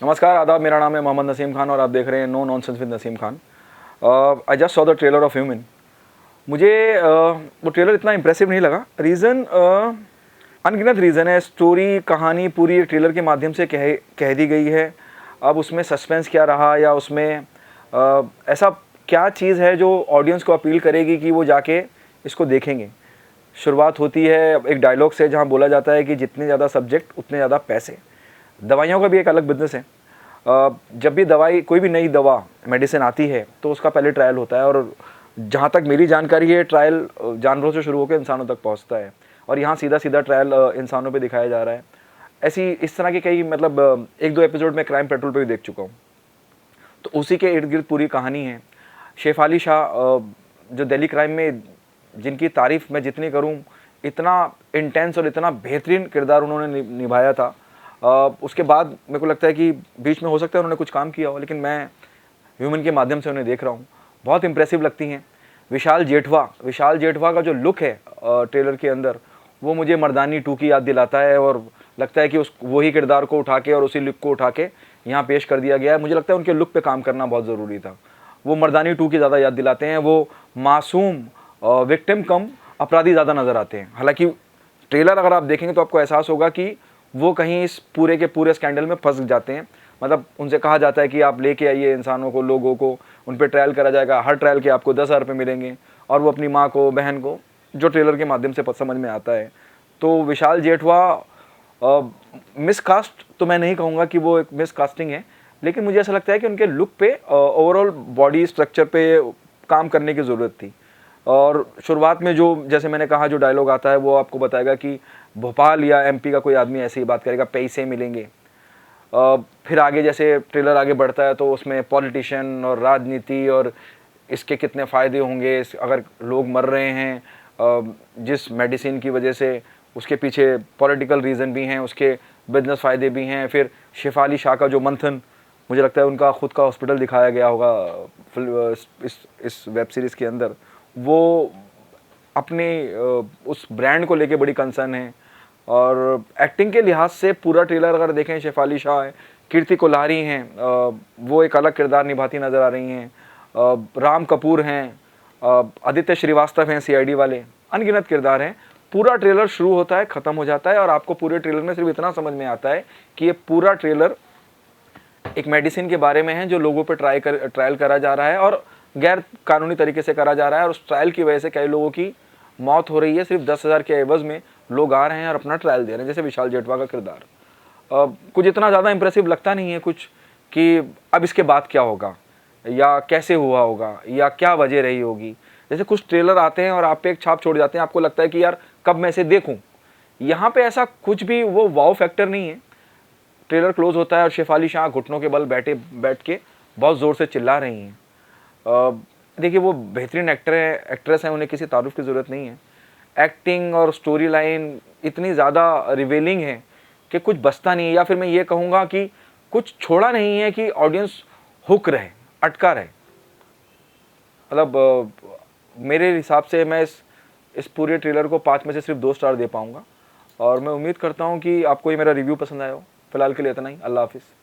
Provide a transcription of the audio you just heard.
नमस्कार, आदाब। मेरा नाम है मोहम्मद नसीम खान और आप देख रहे हैं no nonsense with Naseem Khan. I just saw the trailer of Human. मुझे वो ट्रेलर इतना इम्प्रेसिव नहीं लगा। रीज़न अनगिनत रीज़न है। स्टोरी, कहानी पूरी एक ट्रेलर के माध्यम से कह दी गई है। अब उसमें सस्पेंस क्या रहा या उसमें ऐसा क्या चीज़ है जो ऑडियंस को अपील करेगी कि वो जाके इसको देखेंगे। शुरुआत होती है एक डायलॉग से जहाँ बोला जाता है कि जितने ज़्यादा सब्जेक्ट उतने ज़्यादा पैसे। दवाइयों का भी एक अलग बिजनेस है। जब भी दवाई, कोई भी नई दवा, मेडिसिन आती है तो उसका पहले ट्रायल होता है और जहाँ तक मेरी जानकारी है ट्रायल जानवरों से शुरू होकर इंसानों तक पहुँचता है और यहाँ सीधा सीधा ट्रायल इंसानों पे दिखाया जा रहा है। ऐसी इस तरह की कई मतलब एक दो एपिसोड में क्राइम पेट्रोल पे भी देख चुका हूँ। तो उसी के इर्द गिर्द पूरी कहानी है। शेफाली शाह जो दिल्ली क्राइम में, जिनकी तारीफ़ मैं जितनी करूँ, इतना इंटेंस और इतना बेहतरीन किरदार उन्होंने निभाया था। उसके बाद मेरे को लगता है कि बीच में हो सकता है उन्होंने कुछ काम किया हो, लेकिन मैं ह्यूमन के माध्यम से उन्हें देख रहा हूँ। बहुत इंप्रेसिव लगती हैं। विशाल जेठवा का जो लुक है ट्रेलर के अंदर, वो मुझे मर्दानी 2 की याद दिलाता है और लगता है कि उस वही किरदार को उठा के और उसी लुक को उठा के यहाँ पेश कर दिया गया है। मुझे लगता है उनके लुक पे काम करना बहुत ज़रूरी था। वो मर्दानी 2 की ज़्यादा याद दिलाते हैं। वो मासूम विक्टिम कम अपराधी ज़्यादा नज़र आते हैं। हालांकि ट्रेलर अगर आप देखेंगे तो आपको एहसास होगा कि वो कहीं इस पूरे के पूरे स्कैंडल में फंस जाते हैं। मतलब उनसे कहा जाता है कि आप लेके आइए इंसानों को, लोगों को, उन पर ट्रायल करा जाएगा। हर ट्रायल के आपको 10,000 रुपये मिलेंगे और वो अपनी माँ को, बहन को, जो ट्रेलर के माध्यम से समझ में आता है। तो विशाल जेठवा मिसकास्ट तो मैं नहीं कहूँगा कि वो एक मिसकास्टिंग है, लेकिन मुझे ऐसा लगता है कि उनके लुक पे, ओवरऑल बॉडी स्ट्रक्चर पे काम करने की ज़रूरत थी। और शुरुआत में जो, जैसे मैंने कहा, जो डायलॉग आता है वो आपको बताएगा कि भोपाल या एमपी का कोई आदमी ऐसे ही बात करेगा, पैसे मिलेंगे। फिर आगे जैसे ट्रेलर आगे बढ़ता है तो उसमें पॉलिटिशियन और राजनीति और इसके कितने फ़ायदे होंगे अगर लोग मर रहे हैं जिस मेडिसिन की वजह से, उसके पीछे पॉलिटिकल रीज़न भी हैं, उसके बिजनेस फ़ायदे भी हैं। फिर शेफाली शाह का जो मंथन, मुझे लगता है उनका खुद का हॉस्पिटल दिखाया गया होगा इस वेब सीरीज़ के अंदर। वो अपने उस ब्रांड को लेके बड़ी कंसर्न है। और एक्टिंग के लिहाज से पूरा ट्रेलर अगर देखें, शेफाली शाह है, कीर्ति कोलारी हैं, वो एक अलग किरदार निभाती नज़र आ रही हैं, राम कपूर हैं, आदित्य श्रीवास्तव हैं सीआईडी वाले, अनगिनत किरदार हैं। पूरा ट्रेलर शुरू होता है, ख़त्म हो जाता है और आपको पूरे ट्रेलर में सिर्फ इतना समझ में आता है कि ये पूरा ट्रेलर एक मेडिसिन के बारे में है जो लोगों पर ट्रायल करा जा रहा है और गैर कानूनी तरीके से करा जा रहा है। और उस ट्रायल की वजह से कई लोगों की मौत हो रही है। सिर्फ 10,000 के एवज़ में लोग आ रहे हैं और अपना ट्रायल दे रहे हैं, जैसे विशाल जेठवा का किरदार। कुछ इतना ज़्यादा इंप्रेसिव लगता नहीं है कुछ कि अब इसके बाद क्या होगा या कैसे हुआ होगा या क्या वजह रही होगी। जैसे कुछ ट्रेलर आते हैं और आप पे एक छाप छोड़ जाते हैं, आपको लगता है कि यार कब मैं इसे देखूं। यहाँ पे ऐसा कुछ भी वो वाव फैक्टर नहीं है। ट्रेलर क्लोज होता है और शेफाली शाह घुटनों के बल बैठ के बहुत ज़ोर से चिल्ला रही हैं। देखिए, वो बेहतरीन एक्ट्रेस हैं, उन्हें किसी तारुफ की ज़रूरत नहीं है। एक्टिंग और स्टोरी लाइन इतनी ज़्यादा रिवेलिंग है कि कुछ बचता नहीं है, या फिर मैं ये कहूँगा कि कुछ छोड़ा नहीं है कि ऑडियंस हुक रहे, अटका रहे। मतलब मेरे हिसाब से मैं इस पूरे ट्रेलर को 5 में से सिर्फ 2 स्टार दे पाऊँगा और मैं उम्मीद करता हूँ कि आपको ये मेरा रिव्यू पसंद आया हो। फिलहाल के लिए इतना ही। अल्लाह हाफिज़।